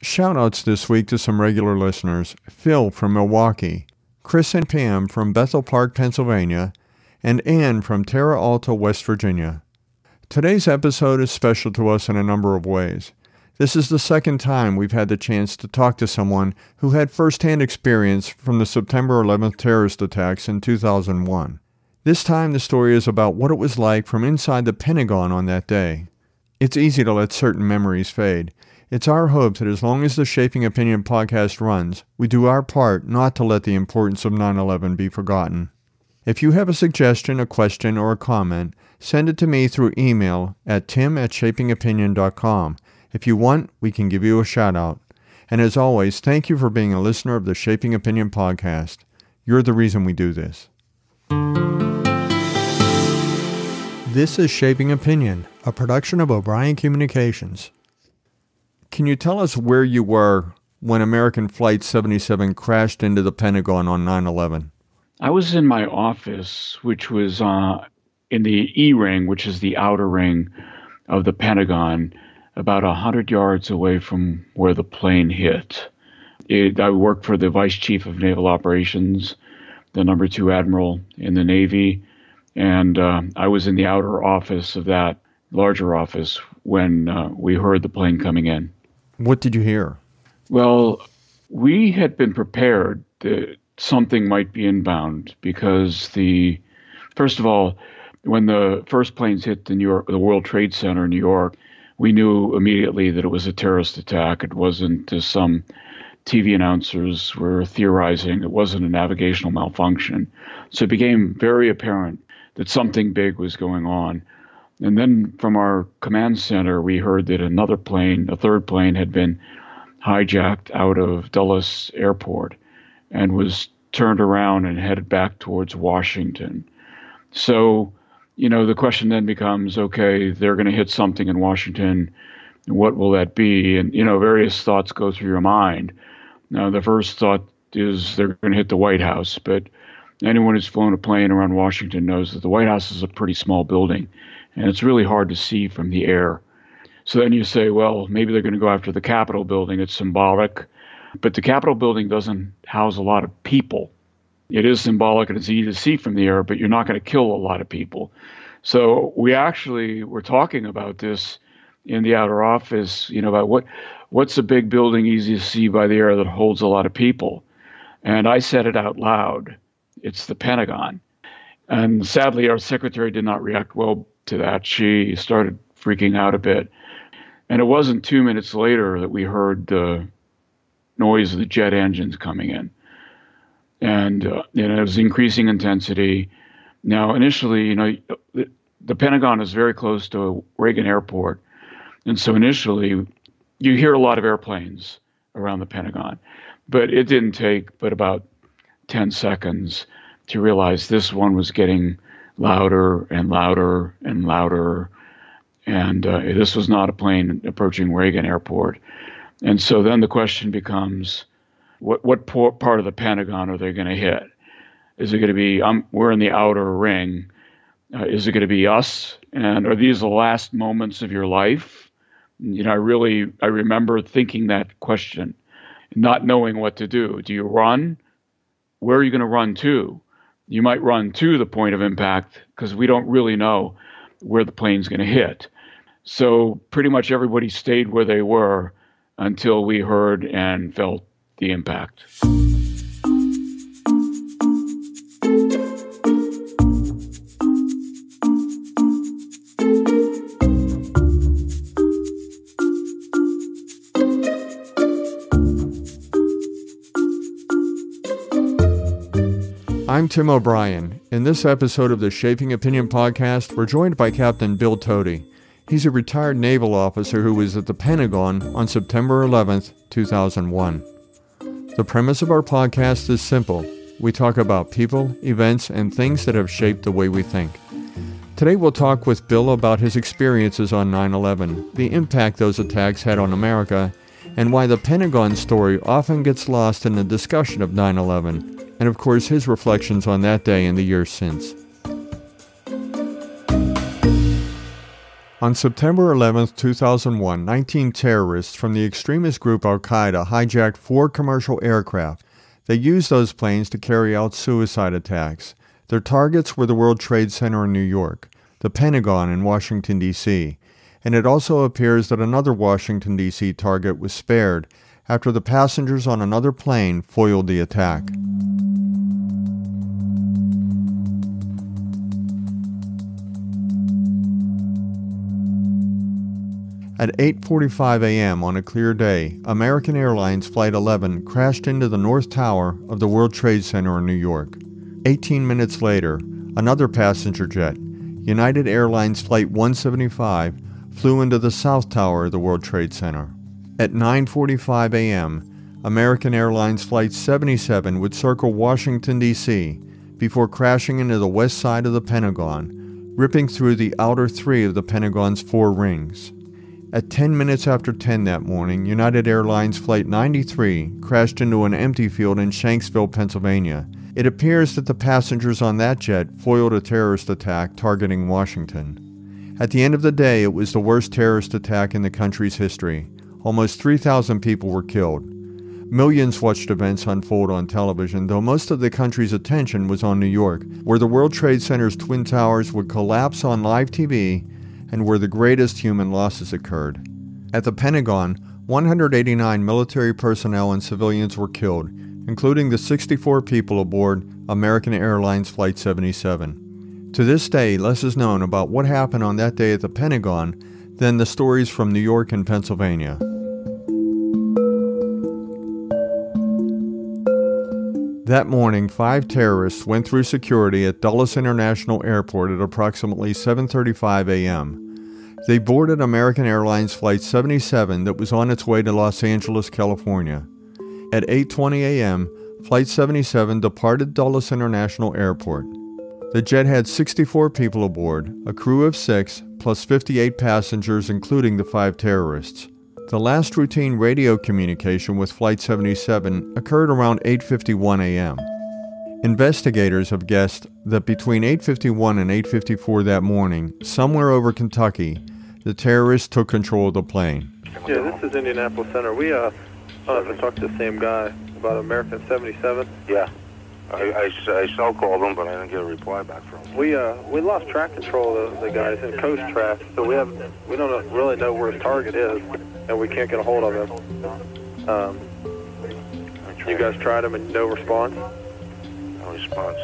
Shoutouts this week to some regular listeners: Phil from Milwaukee, Chris and Pam from Bethel Park, Pennsylvania, and Ann from Terra Alta, West Virginia. Today's episode is special to us in a number of ways. This is the second time we've had the chance to talk to someone who had first-hand experience from the September 11th terrorist attacks in 2001. This time the story is about what it was like from inside the Pentagon on that day. It's easy to let certain memories fade. It's our hope that as long as the Shaping Opinion podcast runs, we do our part not to let the importance of 9/11 be forgotten. If you have a suggestion, a question, or a comment, send it to me through email at tim@shapingopinion.com. If you want, we can give you a shout-out. And as always, thank you for being a listener of the Shaping Opinion podcast. You're the reason we do this. This is Shaping Opinion, a production of O'Brien Communications. Can you tell us where you were when American Flight 77 crashed into the Pentagon on 9/11? I was in my office, which was in the E ring, which is the outer ring of the Pentagon, about 100 yards away from where the plane hit. I worked for the Vice Chief of Naval Operations, the number 2 Admiral in the Navy, and I was in the outer office of that larger office when we heard the plane coming in. What did you hear? Well, we had been prepared that something might be inbound because first of all, when the first planes hit the World Trade Center in New York, we knew immediately that it was a terrorist attack. It wasn't, as some TV announcers were theorizing, it wasn't a navigational malfunction. So it became very apparent that something big was going on. And then from our command center, we heard that another plane, a third plane, had been hijacked out of Dulles Airport and was turned around and headed back towards Washington. So, the question then becomes, okay, they're going to hit something in Washington. What will that be? And, various thoughts go through your mind. Now, the first thought is they're going to hit the White House, but anyone who's flown a plane around Washington knows that the White House is a pretty small building, and it's really hard to see from the air. So then you say, well, maybe they're going to go after the Capitol building. It's symbolic. But the Capitol building doesn't house a lot of people. It is symbolic and it's easy to see from the air, but you're not going to kill a lot of people. So we actually were talking about this in the outer office, about what's a big building easy to see by the air that holds a lot of people. And I said it out loud. It's the Pentagon. And sadly, our secretary did not react well to that. She started freaking out a bit. And it wasn't 2 minutes later that we heard the noise of the jet engines coming in. And it was increasing intensity. Now, initially, the Pentagon is very close to Reagan Airport. And so initially, you hear a lot of airplanes around the Pentagon. But it didn't take but about 10 seconds to realize this one was getting louder and louder and louder. And this was not a plane approaching Reagan Airport. And so then the question becomes, what part of the Pentagon are they going to hit? Is it going to be, we're in the outer ring. Is it going to be us? And are these the last moments of your life? I remember thinking that question, not knowing what to do. Do you run? Where are you going to run to? You might run to the point of impact because we don't really know where the plane's going to hit. So pretty much everybody stayed where they were until we heard and felt the impact. I'm Tim O'Brien. In this episode of the Shaping Opinion podcast, we're joined by Captain Bill Toti. He's a retired naval officer who was at the Pentagon on September 11th, 2001. The premise of our podcast is simple. We talk about people, events, and things that have shaped the way we think. Today we'll talk with Bill about his experiences on 9/11, the impact those attacks had on America, and why the Pentagon story often gets lost in the discussion of 9/11, and of course his reflections on that day and the years since. On September 11, 2001, 19 terrorists from the extremist group Al-Qaeda hijacked 4 commercial aircraft. They used those planes to carry out suicide attacks. Their targets were the World Trade Center in New York, the Pentagon in Washington, D.C., and it also appears that another Washington, D.C. target was spared after the passengers on another plane foiled the attack. At 8:45 a.m. on a clear day, American Airlines Flight 11 crashed into the North Tower of the World Trade Center in New York. 18 minutes later, another passenger jet, United Airlines Flight 175, flew into the South Tower of the World Trade Center. At 9:45 a.m., American Airlines Flight 77 would circle Washington, D.C., before crashing into the west side of the Pentagon, ripping through the outer 3 of the Pentagon's 4 rings. At 10 minutes after 10 that morning, United Airlines Flight 93 crashed into an empty field in Shanksville, Pennsylvania. It appears that the passengers on that jet foiled a terrorist attack targeting Washington. At the end of the day, it was the worst terrorist attack in the country's history. Almost 3,000 people were killed. Millions watched events unfold on television, though most of the country's attention was on New York, where the World Trade Center's Twin Towers would collapse on live TV and where the greatest human losses occurred. At the Pentagon, 189 military personnel and civilians were killed, including the 64 people aboard American Airlines Flight 77. To this day, less is known about what happened on that day at the Pentagon than the stories from New York and Pennsylvania. That morning, 5 terrorists went through security at Dulles International Airport at approximately 7:35 a.m. They boarded American Airlines Flight 77 that was on its way to Los Angeles, California. At 8:20 a.m., Flight 77 departed Dulles International Airport. The jet had 64 people aboard, a crew of 6, plus 58 passengers, including the 5 terrorists. The last routine radio communication with Flight 77 occurred around 8:51 a.m. Investigators have guessed that between 8:51 and 8:54 that morning, somewhere over Kentucky, the terrorists took control of the plane. Yeah, this is Indianapolis Center. We I talked to the same guy about American 77. Yeah, I cell called him, but I didn't get a reply back from him. We lost track control of the guys in coast traffic, so we don't really know where his target is, and we can't get a hold of him. You guys tried him and no response? No response.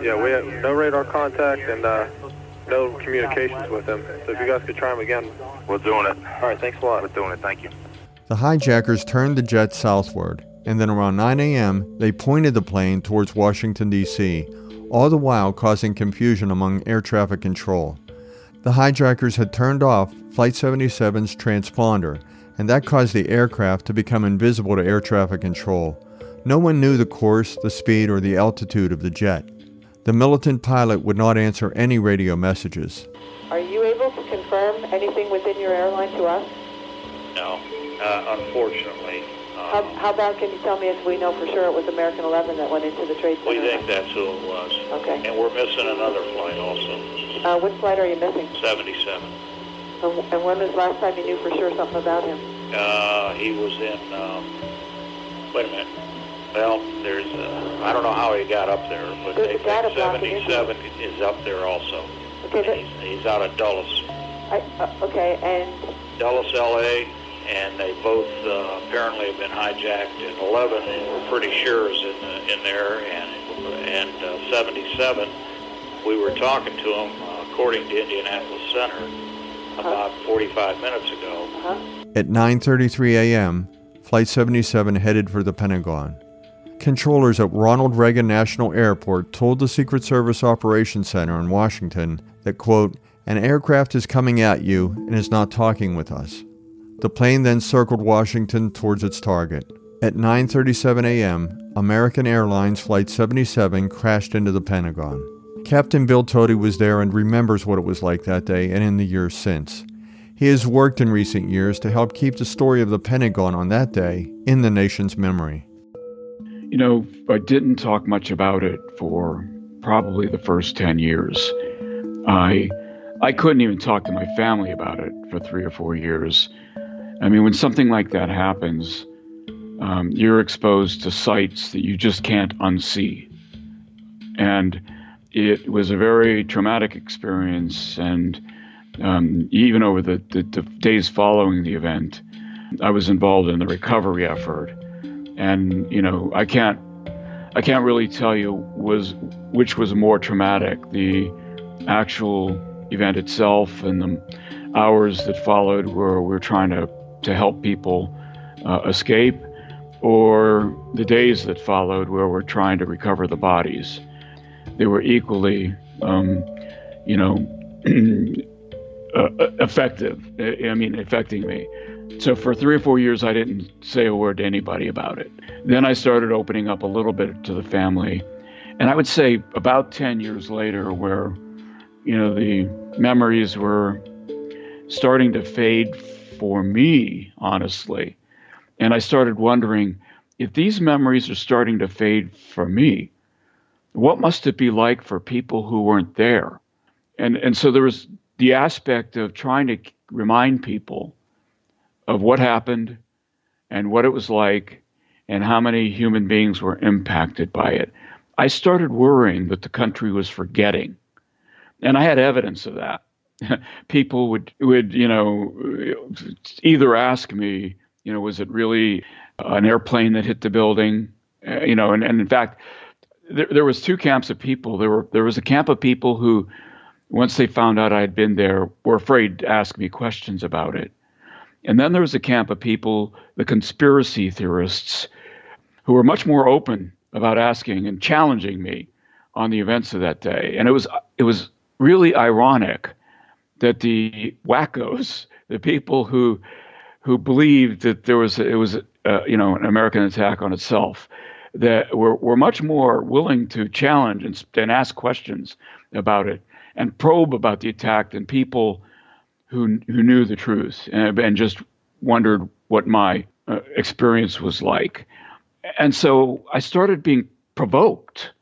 Yeah, we have no radar contact and no communications with him. So if you guys could try him again. We're doing it. All right, thanks a lot. We're doing it, thank you. The hijackers turned the jet southward, and then around 9 a.m., they pointed the plane towards Washington, D.C., all the while causing confusion among air traffic control. The hijackers had turned off Flight 77's transponder, and that caused the aircraft to become invisible to air traffic control. No one knew the course, the speed, or the altitude of the jet. The militant pilot would not answer any radio messages. Are you able to confirm anything within your airline to us? No, unfortunately. How about, can you tell me if we know for sure it was American 11 that went into the Trade Center? We think that's who it was. Okay. And we're missing another flight also. Which flight are you missing? 77. And when was the last time you knew for sure something about him? He was in, wait a minute. Well, I don't know how he got up there, but they think 77 is up there also. Okay, he's out of Dulles. Okay, and? Dulles, L.A., and they both apparently have been hijacked. And 11, we're pretty sure is in there, and 77, we were talking to him, according to Indianapolis Center, about 45 minutes ago. At 9:33 a.m., Flight 77 headed for the Pentagon. Controllers at Ronald Reagan National Airport told the Secret Service Operations Center in Washington that, quote, "An aircraft is coming at you and is not talking with us." The plane then circled Washington towards its target. At 9:37 a.m., American Airlines Flight 77 crashed into the Pentagon. Captain Bill Toti was there and remembers what it was like that day and in the years since. He has worked in recent years to help keep the story of the Pentagon on that day in the nation's memory. You know, I didn't talk much about it for probably the first 10 years. I I couldn't even talk to my family about it for 3 or 4 years. I mean, when something like that happens, you're exposed to sights that you just can't unsee. And it was a very traumatic experience. And even over the days following the event, I was involved in the recovery effort. And, I can't really tell you which was more traumatic, the actual event itself and the hours that followed where we're trying to help people escape, or the days that followed where we're trying to recover the bodies. They were equally, effective. Affecting me. So for 3 or 4 years, I didn't say a word to anybody about it. Then I started opening up a little bit to the family. And I would say about 10 years later, where, the memories were starting to fade for me, honestly. And I started wondering, if these memories are starting to fade for me, what must it be like for people who weren't there? And so there was the aspect of trying to remind people of what happened and what it was like and how many human beings were impacted by it. I started worrying that the country was forgetting. And I had evidence of that. People would either ask me, was it really an airplane that hit the building? And in fact, there was 2 camps of people. There was a camp of people who, once they found out I had been there, were afraid to ask me questions about it. And then there was a camp of people, the conspiracy theorists, who were much more open about asking and challenging me on the events of that day. And it was really ironic that the wackos, the people who believed that it was an American attack on itself, that were much more willing to challenge and ask questions about it and probe about the attack than people who knew the truth and just wondered what my experience was like. And so I started being provoked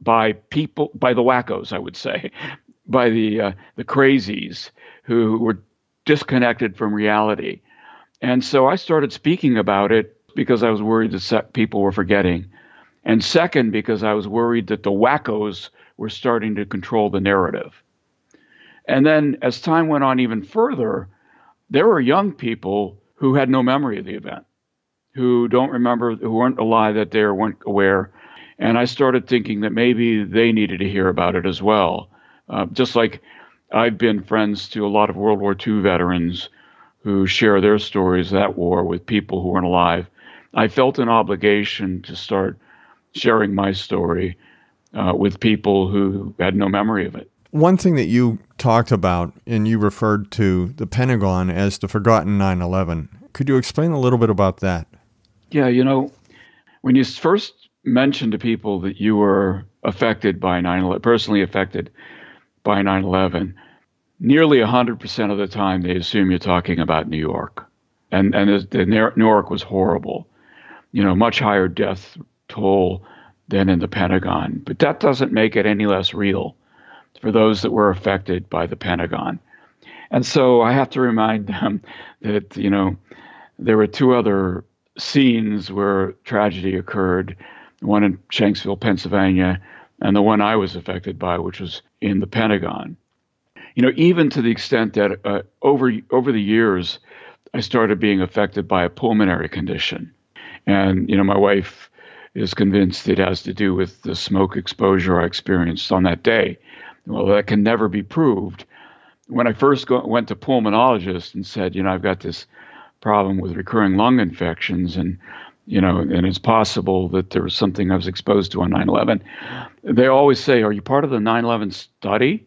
by people, by the wackos, I would say, by the crazies who were disconnected from reality. And so I started speaking about it because I was worried that people were forgetting. And second, because I was worried that the wackos were starting to control the narrative. And then as time went on even further, there were young people who had no memory of the event, who don't remember, who weren't alive that day or weren't aware. And I started thinking that maybe they needed to hear about it as well. Just like I've been friends to a lot of World War II veterans who share their stories of that war with people who weren't alive. I felt an obligation to start sharing my story with people who had no memory of it. One thing that you talked about, and you referred to the Pentagon as the forgotten 9/11. Could you explain a little bit about that? Yeah, when you first mentioned to people that you were affected by 9/11, personally affected by 9/11, nearly 100% of the time they assume you're talking about New York. And New York was horrible. Much higher death toll than in the Pentagon. But that doesn't make it any less real for those that were affected by the Pentagon. And so I have to remind them that, there were 2 other scenes where tragedy occurred, one in Shanksville, Pennsylvania, and the one I was affected by, which was in the Pentagon. Even to the extent that over the years, I started being affected by a pulmonary condition. And, my wife is convinced it has to do with the smoke exposure I experienced on that day. Well, that can never be proved. When I first went to pulmonologist and said, I've got this problem with recurring lung infections, and it's possible that there was something I was exposed to on 9/11, they always say, "Are you part of the 9/11 study?"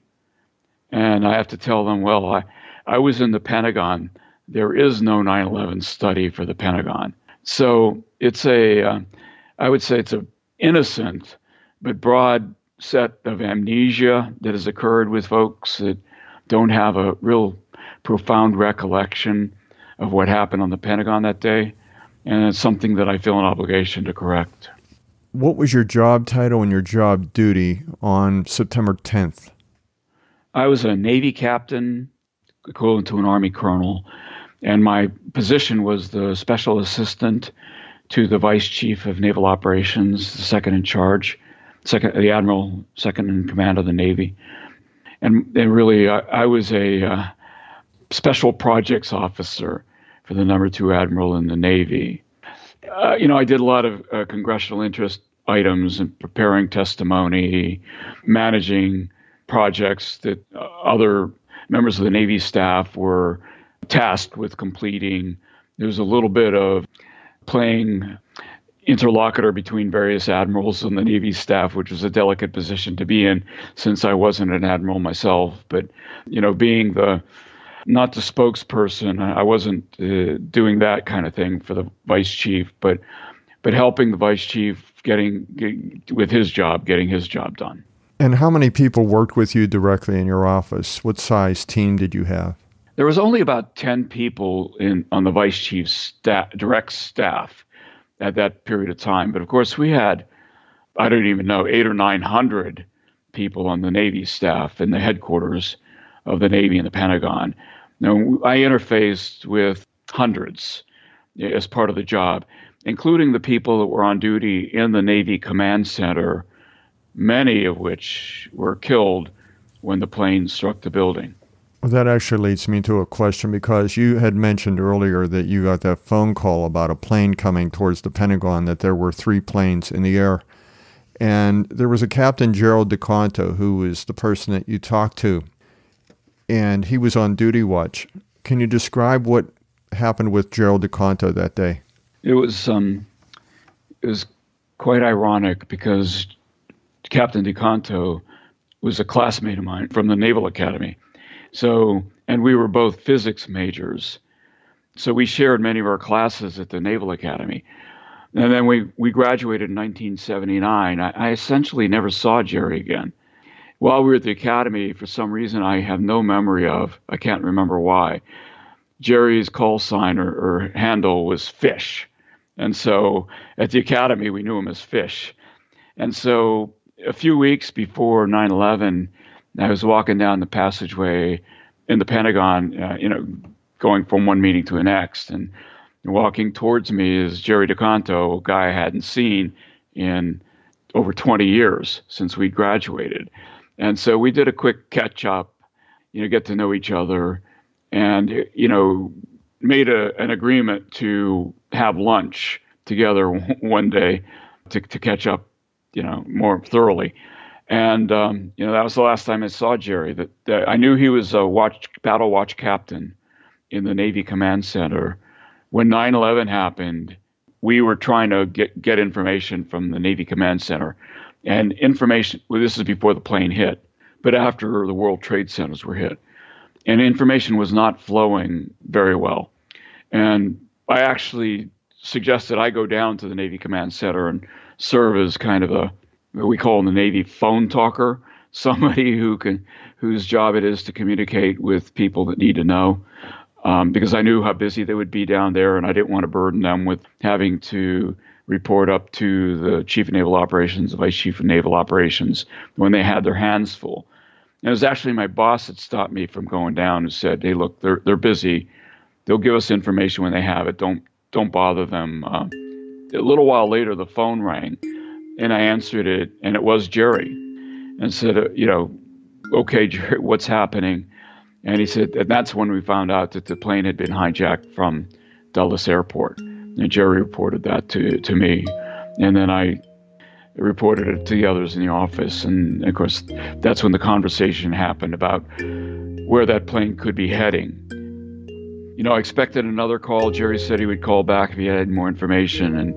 And I have to tell them, well, I was in the Pentagon. There is no 9/11 study for the Pentagon. So it's I would say it's an innocent but broad set of amnesia that has occurred with folks that don't have a real profound recollection of what happened on the Pentagon that day. And it's something that I feel an obligation to correct. What was your job title and your job duty on September 10th? I was a Navy captain, equivalent to an Army colonel, and my position was the special assistant to the vice chief of naval operations, the second in charge, the admiral, second in command of the Navy. And really, I was a special projects officer for the number 2 admiral in the Navy. I did a lot of congressional interest items and preparing testimony, managing projects that other members of the Navy staff were tasked with completing. There was a little bit of playing interlocutor between various admirals and the Navy staff, which was a delicate position to be in since I wasn't an admiral myself. But, being not the spokesperson, I wasn't doing that kind of thing for the vice chief, but helping the vice chief getting his job done. And how many people worked with you directly in your office? What size team did you have? There was only about 10 people on the vice chief's direct staff at that period of time. But of course, we had, I don't even know, 800 or 900 people on the Navy staff in the headquarters of the Navy and the Pentagon. Now, I interfaced with hundreds as part of the job, including the people that were on duty in the Navy Command Center, many of which were killed when the plane struck the building. Well, that actually leads me to a question, because you had mentioned earlier that you got that phone call about a plane coming towards the Pentagon, that there were 3 planes in the air. And there was a Captain Gerald DeConto, who was the person that you talked to, and he was on duty watch. Can you describe what happened with Gerald DeConto that day? It was quite ironic, because Captain DeConto was a classmate of mine from the Naval Academy. And we were both physics majors. So we shared many of our classes at the Naval Academy. And then we graduated in 1979. I essentially never saw Jerry again. While we were at the Academy, for some reason I have no memory of, I can't remember why, Jerry's call sign or handle was Fish. And so at the Academy, we knew him as Fish. And so a few weeks before 9/11, I was walking down the passageway in the Pentagon, going from one meeting to the next, and walking towards me is Jerry DeConto, a guy I hadn't seen in over 20 years since we graduated. And so we did a quick catch up, get to know each other, and, made an agreement to have lunch together one day to catch up, more thoroughly. And, that was the last time I saw Jerry. That I knew he was a battle watch captain in the Navy Command Center. When 9/11 happened, we were trying to get information from the Navy Command Center. And information, this is before the plane hit, but after the World Trade Centers were hit. And information was not flowing very well. And I actually suggested I go down to the Navy Command Center and serve as kind of we call in the Navy phone talker, somebody whose job it is to communicate with people that need to know, because I knew how busy they would be down there, and I didn't want to burden them with having to report up to the Chief of Naval Operations, the Vice Chief of Naval Operations, when they had their hands full. And it was actually my boss that stopped me from going down and said, "Hey, look, they're busy. They'll give us information when they have it. Don't bother them." A little while later, the phone rang. And I answered it, and it was Jerry, and said, "Okay, Jerry, what's happening?" And he said, and that's when we found out that the plane had been hijacked from Dulles Airport. And Jerry reported that to me, and then I reported it to the others in the office. And of course, that's when the conversation happened about where that plane could be heading. I expected another call. Jerry said he would call back if he had more information, and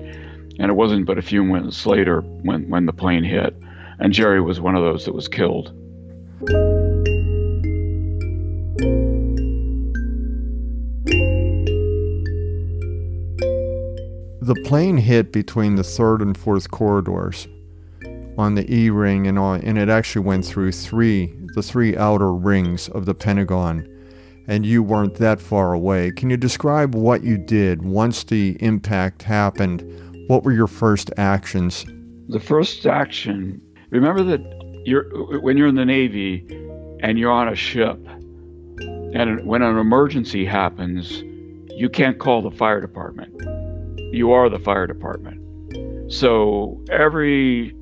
it wasn't but a few minutes later when the plane hit. And Jerry was one of those that was killed. The plane hit between the 3rd and 4th corridors on the E ring, and it actually went through the three outer rings of the Pentagon. And you weren't that far away. Can you describe what you did once the impact happened? What were your first actions? The first action, remember that when you're in the Navy, and you're on a ship, and when an emergency happens, you can't call the fire department. You are the fire department. So every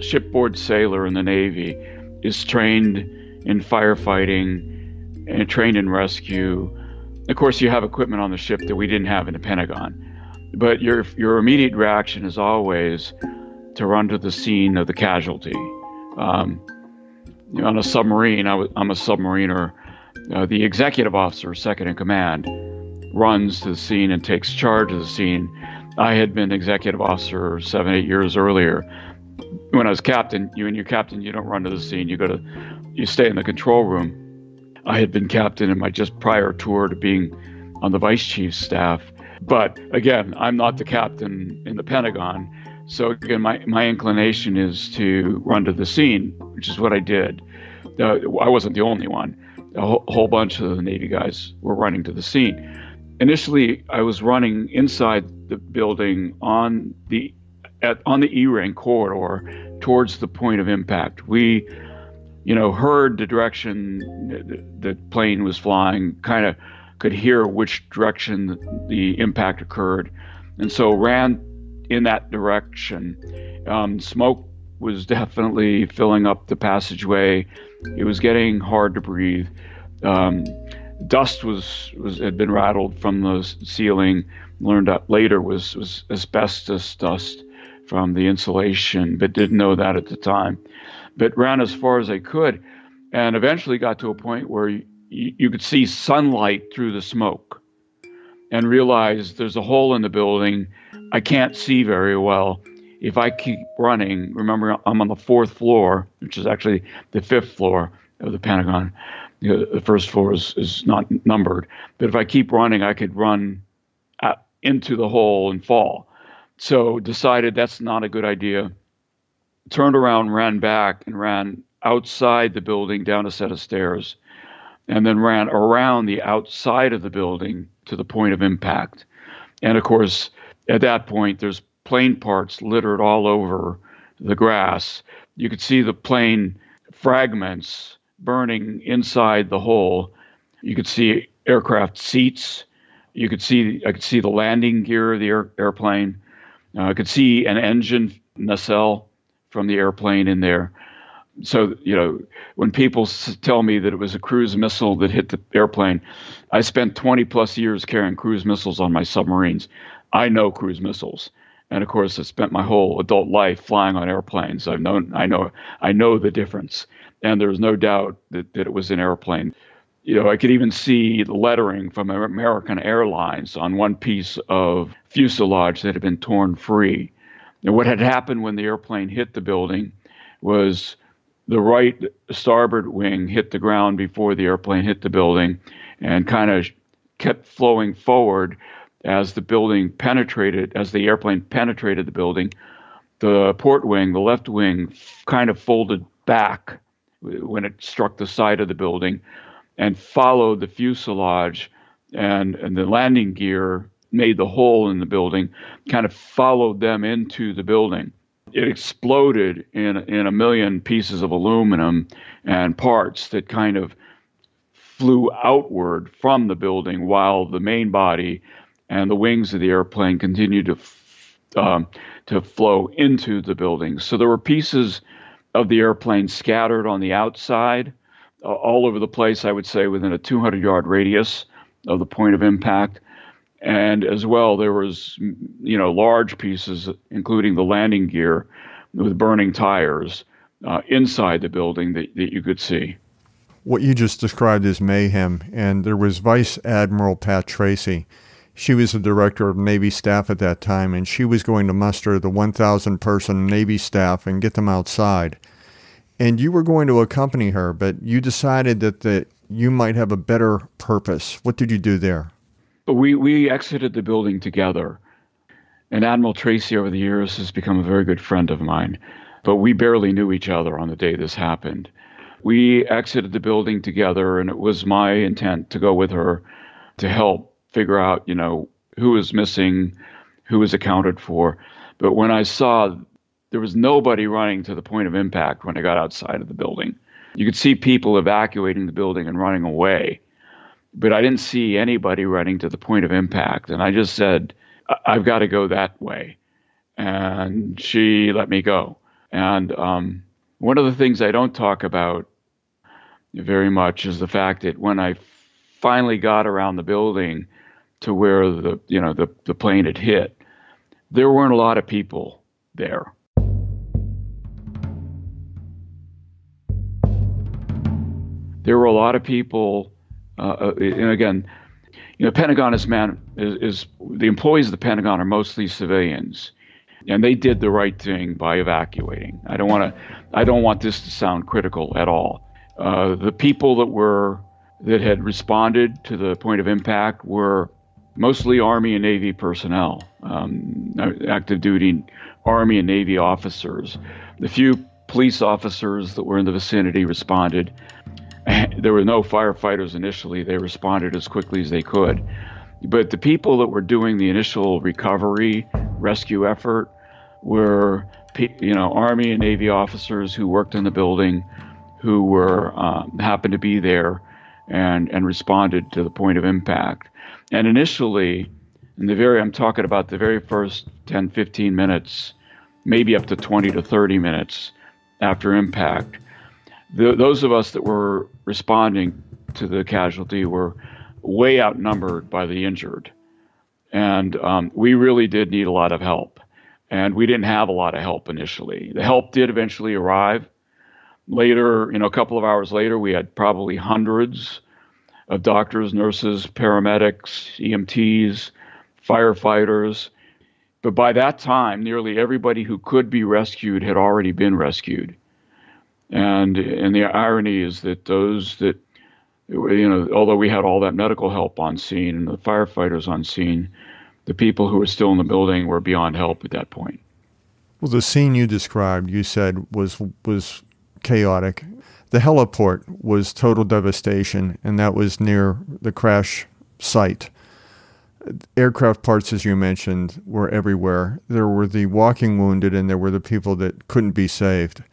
shipboard sailor in the Navy is trained in firefighting and trained in rescue. Of course, you have equipment on the ship that we didn't have in the Pentagon. But your immediate reaction is always to run to the scene of the casualty. On a submarine, I'm a submariner. The executive officer, second in command, runs to the scene and takes charge of the scene. I had been executive officer 7-8 years earlier. When I was captain, you don't run to the scene. You stay in the control room. I had been captain in my just prior tour to being on the vice chief's staff. But again, I'm not the captain in the Pentagon. So again, my inclination is to run to the scene, which is what I did. I wasn't the only one. A whole bunch of the Navy guys were running to the scene. Initially, I was running inside the building on the E-ring corridor towards the point of impact. We, heard the direction the plane was flying, kind of could hear which direction the impact occurred, and so ran in that direction. Smoke was definitely filling up the passageway. It was getting hard to breathe. Dust had been rattled from the ceiling. Learned out later was asbestos dust from the insulation, but didn't know that at the time. But ran as far as I could, and eventually got to a point where you could see sunlight through the smoke, and realized there's a hole in the building. I can't see very well. If I keep running, remember I'm on the 4th floor, which is actually the 5th floor of the Pentagon. The first floor is not numbered. But if I keep running, I could run into the hole and fall. So decided that's not a good idea. Turned around, ran back, and ran outside the building down a set of stairs, and then ran around the outside of the building to the point of impact. And of course, at that point, there's plane parts littered all over the grass. You could see the plane fragments burning inside the hole. You could see aircraft seats. I could see the landing gear of the airplane. I could see an engine nacelle from the airplane in there. So, when people tell me that it was a cruise missile that hit the airplane, I spent 20 plus years carrying cruise missiles on my submarines. I know cruise missiles. And of course, I spent my whole adult life flying on airplanes. I know the difference. And there's no doubt that it was an airplane. I could even see the lettering from American Airlines on one piece of fuselage that had been torn free. And what had happened when the airplane hit the building was the right starboard wing hit the ground before the airplane hit the building, and kind of kept flowing forward as the airplane penetrated the building. The port wing, the left wing, kind of folded back when it struck the side of the building and followed the fuselage, and the landing gear made the hole in the building, kind of followed them into the building. It exploded in a million pieces of aluminum and parts that kind of flew outward from the building, while the main body and the wings of the airplane continued to flow into the building. So there were pieces of the airplane scattered on the outside, all over the place, I would say within a 200-yard radius of the point of impact. And as well, there was, large pieces, including the landing gear with burning tires inside the building that you could see. What you just described is mayhem, and there was Vice Admiral Pat Tracy. She was the director of Navy staff at that time, and she was going to muster the 1,000-person Navy staff and get them outside. And you were going to accompany her, but you decided that you might have a better purpose. What did you do there? We exited the building together. And Admiral Tracy over the years has become a very good friend of mine. But we barely knew each other on the day this happened. We exited the building together, and it was my intent to go with her to help figure out, who was missing, who was accounted for. But when I saw there was nobody running to the point of impact when I got outside of the building, You could see people evacuating the building and running away, but I didn't see anybody running to the point of impact. And I just said, I've got to go that way. And she let me go. And one of the things I don't talk about very much is the fact that when I finally got around the building to where the plane had hit, there weren't a lot of people there. There were a lot of people, and again, Pentagon is the employees of the Pentagon are mostly civilians, and they did the right thing by evacuating. I don't want this to sound critical at all. The people that had responded to the point of impact were mostly Army and Navy personnel, active duty Army and Navy officers. The few police officers that were in the vicinity responded. There were no firefighters initially. They responded as quickly as they could. But the people that were doing the initial recovery rescue effort were, Army and Navy officers who worked in the building, who were happened to be there and responded to the point of impact. And initially, I'm talking about the very first 10, 15 minutes, maybe up to 20 to 30 minutes after impact, those of us that were responding to the casualty were way outnumbered by the injured. And we really did need a lot of help. And we didn't have a lot of help initially. The help did eventually arrive. Later, a couple of hours later, we had probably hundreds of doctors, nurses, paramedics, EMTs, firefighters. But by that time, nearly everybody who could be rescued had already been rescued. And the irony is that those that, although we had all that medical help on scene and the firefighters on scene, the people who were still in the building were beyond help at that point. Well, the scene you described, you said, was chaotic. The heliport was total devastation, and that was near the crash site. Aircraft parts, as you mentioned, were everywhere. There were the walking wounded, and there were the people that couldn't be saved.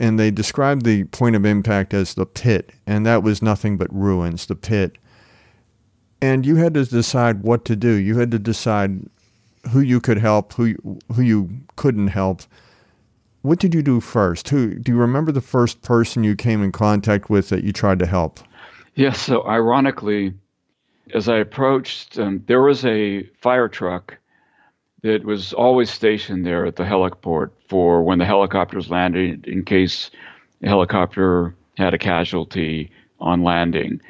And they described the point of impact as the pit, and that was nothing but ruins, the pit. And you had to decide what to do. You had to decide who you could help, who you couldn't help. What did you do first? Do you remember the first person you came in contact with that you tried to help? Yes, so ironically, as I approached, there was a fire truck that was always stationed there at the heliport for when the helicopters landed, in case the helicopter had a casualty on landing.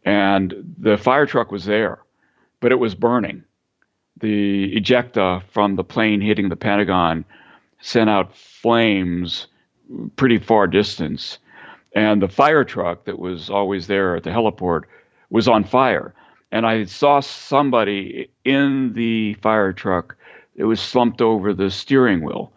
And the fire truck was there, but it was burning. The ejecta from the plane hitting the Pentagon sent out flames pretty far distance. And the fire truck that was always there at the heliport was on fire. And I saw somebody in the fire truck that was slumped over the steering wheel.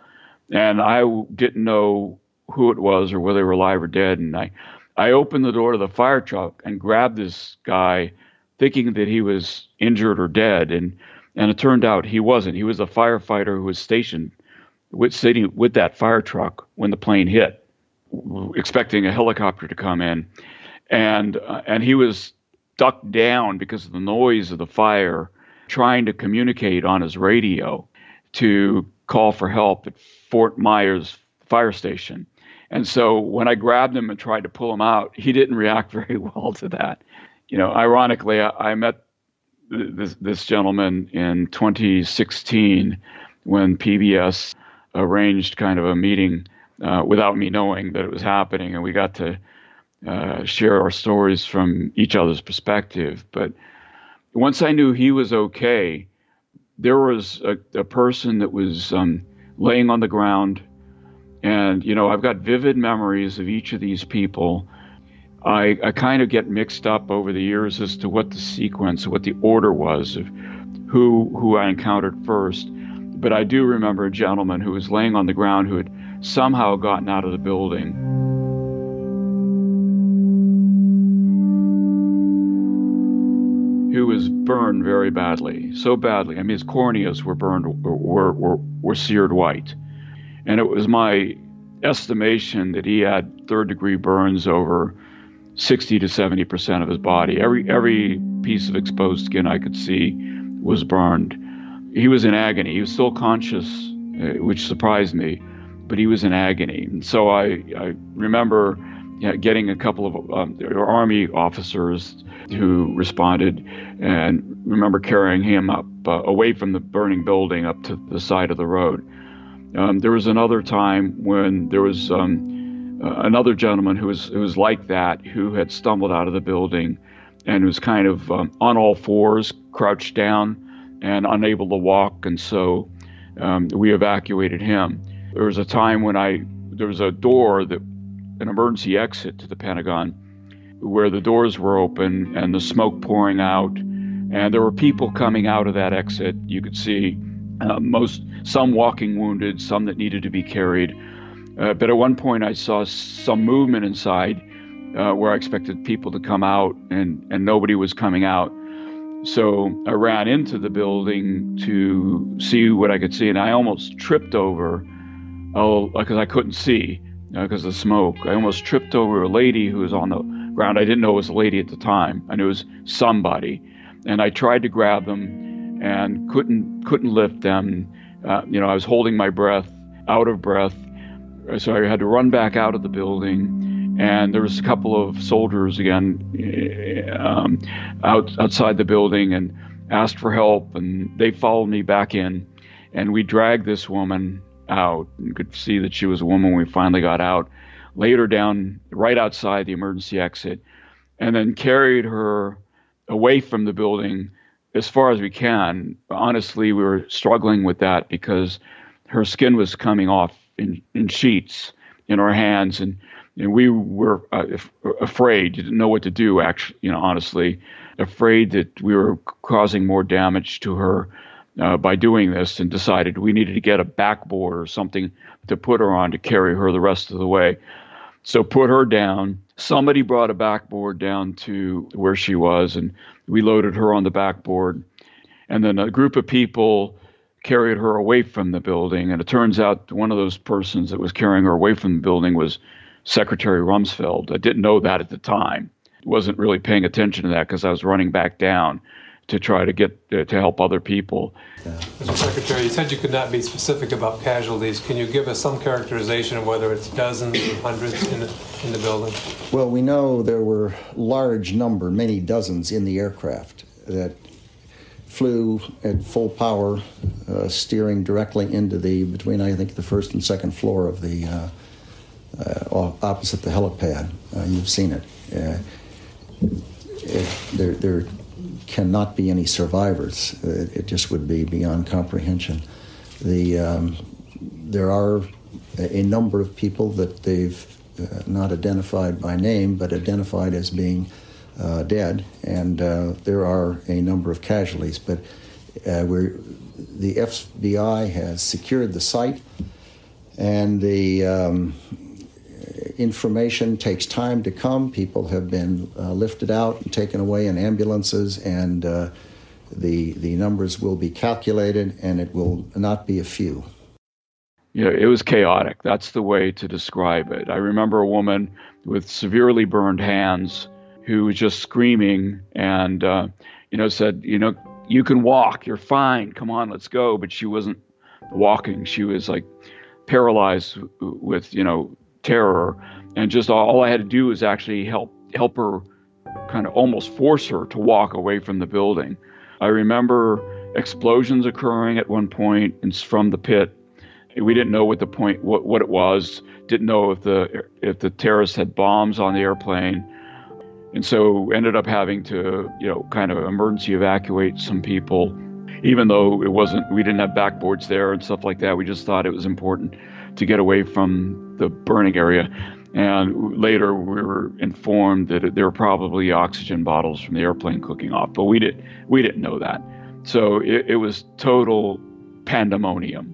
And I didn't know who it was or whether they were alive or dead. And I opened the door to the fire truck and grabbed this guy thinking that he was injured or dead. And it turned out he wasn't. He was a firefighter who was sitting with that fire truck when the plane hit, expecting a helicopter to come in. And he was ducked down because of the noise of the fire, trying to communicate on his radio to call for help at Fort Myers Fire Station. And so when I grabbed him and tried to pull him out, he didn't react very well to that. Ironically, I met this gentleman in 2016 when PBS arranged kind of a meeting without me knowing that it was happening, and we got to share our stories from each other's perspective. But once I knew he was okay, there was a person that was laying on the ground. And, I've got vivid memories of each of these people. I kind of get mixed up over the years as to what the sequence, what the order was of who I encountered first. But I do remember a gentleman who was laying on the ground who had somehow gotten out of the building. Who was burned very badly, so badly. I mean, his corneas were burned, were seared white. And it was my estimation that he had third-degree burns over 60 to 70% of his body. Every piece of exposed skin I could see was burned. He was in agony. He was still conscious, which surprised me, but he was in agony. And so I remember getting a couple of Army officers who responded, and remember carrying him up away from the burning building up to the side of the road. There was another time when there was another gentleman who was like that, who had stumbled out of the building and was kind of on all fours, crouched down and unable to walk. And so we evacuated him. There was a time when there was a door, an emergency exit to the Pentagon, where the doors were open and the smoke pouring out. And there were people coming out of that exit. You could see some walking wounded, some that needed to be carried. But at one point I saw some movement inside where I expected people to come out, and nobody was coming out. So I ran into the building to see what I could see, and I almost tripped over, because I couldn't see because of the smoke. I almost tripped over a lady who was on the ground. I didn't know it was a lady at the time. I knew it was somebody. And I tried to grab them and couldn't lift them. I was holding my breath, out of breath. So I had to run back out of the building, and there was a couple of soldiers again outside the building and asked for help, and they followed me back in, and we dragged this woman out. You could see that she was a woman. We finally got out, laid her down right outside the emergency exit, and then carried her away from the building as far as we can. Honestly, we were struggling with that because her skin was coming off in sheets in our hands, and we were afraid. You didn't know what to do, actually, honestly, afraid that we were causing more damage to her by doing this, and decided we needed to get a backboard or something to put her on to carry her the rest of the way. So put her down. Somebody brought a backboard down to where she was, and we loaded her on the backboard. And then a group of people carried her away from the building. And it turns out one of those persons that was carrying her away from the building was Secretary Rumsfeld. I didn't know that at the time. Wasn't really paying attention to that because I was running back down to try to get to help other people. Mr. Secretary, you said you could not be specific about casualties. Can you give us some characterization of whether it's dozens or hundreds in the building? Well, we know there were many dozens in the aircraft that flew at full power, steering directly into between I think the first and second floor of the opposite the helipad. You've seen it. There cannot be any survivors. It just would be beyond comprehension. There are a number of people that they've not identified by name, but identified as being dead, and there are a number of casualties. But the FBI has secured the site, and the information takes time to come. People have been lifted out and taken away in ambulances, and the numbers will be calculated, and it will not be a few. Yeah, it was chaotic. That's the way to describe it. I remember a woman with severely burned hands who was just screaming and, said, you can walk, you're fine, come on, let's go. But she wasn't walking. She was like paralyzed with, terror. And just all I had to do was actually help her, kind of almost force her to walk away from the building. I remember explosions occurring at one point from the pit. We didn't know what it was. Didn't know if the terrorists had bombs on the airplane, and so ended up having to kind of emergency evacuate some people, even though we didn't have backboards there and stuff like that. We just thought it was important to get away from the burning area. And later we were informed that there were probably oxygen bottles from the airplane cooking off, but we didn't know that. So it was total pandemonium.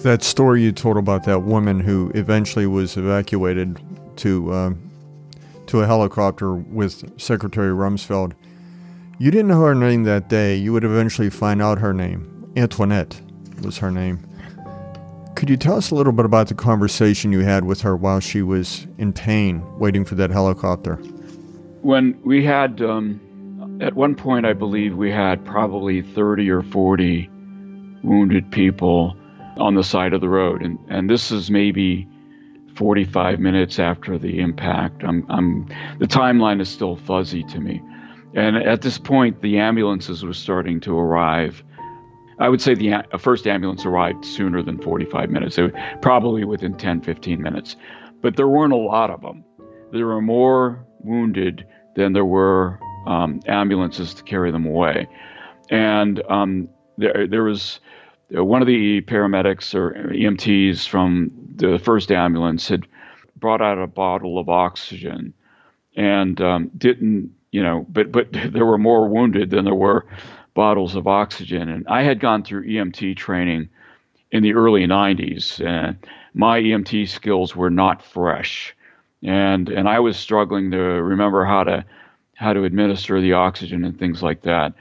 That story you told about that woman who eventually was evacuated to a helicopter with Secretary Rumsfeld, You didn't know her name that day. You would eventually find out her name. Antoinette was her name. Could you tell us a little bit about the conversation you had with her while she was in pain, waiting for that helicopter? When we had, at one point, I believe we had probably 30 or 40 wounded people on the side of the road. And this is maybe 45 minutes after the impact. The timeline is still fuzzy to me. And at this point, the ambulances were starting to arrive. I would say the first ambulance arrived sooner than 45 minutes, probably within 10, 15 minutes. But there weren't a lot of them. There were more wounded than there were ambulances to carry them away. And there was one of the paramedics or EMTs from the first ambulance had brought out a bottle of oxygen and didn't, but there were more wounded than there were bottles of oxygen. And I had gone through EMT training in the early 90s, and my EMT skills were not fresh. And I was struggling to remember how to administer the oxygen and things like that.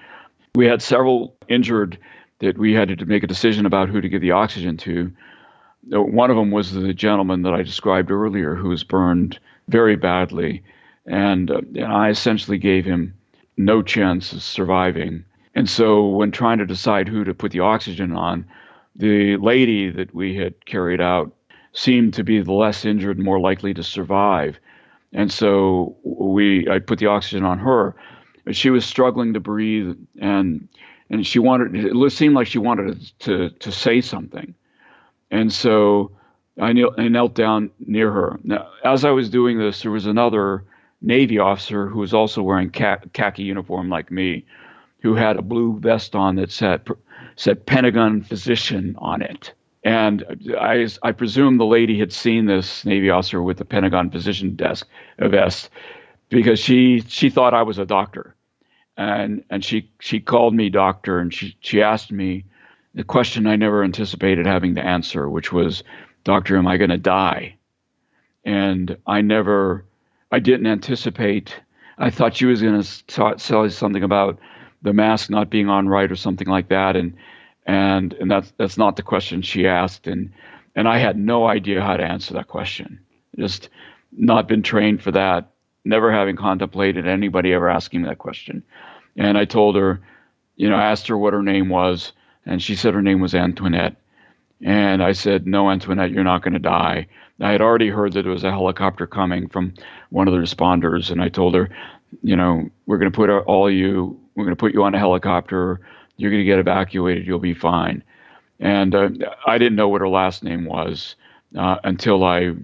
We had several injured that we had to make a decision about who to give the oxygen to. One of them was the gentleman that I described earlier who was burned very badly. And I essentially gave him no chance of surviving. And so when trying to decide who to put the oxygen on, the lady that we had carried out seemed to be the less injured, more likely to survive. And so I put the oxygen on her. She was struggling to breathe, and it seemed like she wanted to say something. And so I knelt down near her. Now, as I was doing this, there was another Navy officer who was also wearing khaki uniform like me, who had a blue vest on that said Pentagon physician on it. And I presume the lady had seen this Navy officer with the Pentagon physician vest because she thought I was a doctor. And she called me doctor, and she asked me the question I never anticipated having to answer, which was, "Doctor, am I going to die?" And I didn't anticipate. I thought she was going to tell something about the mask not being on right or something like that, and that's not the question she asked, and I had no idea how to answer that question. Just not been trained for that, never having contemplated anybody ever asking me that question. And I told her, asked her what her name was, and she said her name was Antoinette. And I said, "No, Antoinette, you're not going to die." I had already heard that there was a helicopter coming from one of the responders, and I told her, we're going to put we're going to put you on a helicopter. You're going to get evacuated. You'll be fine. And I didn't know what her last name was until I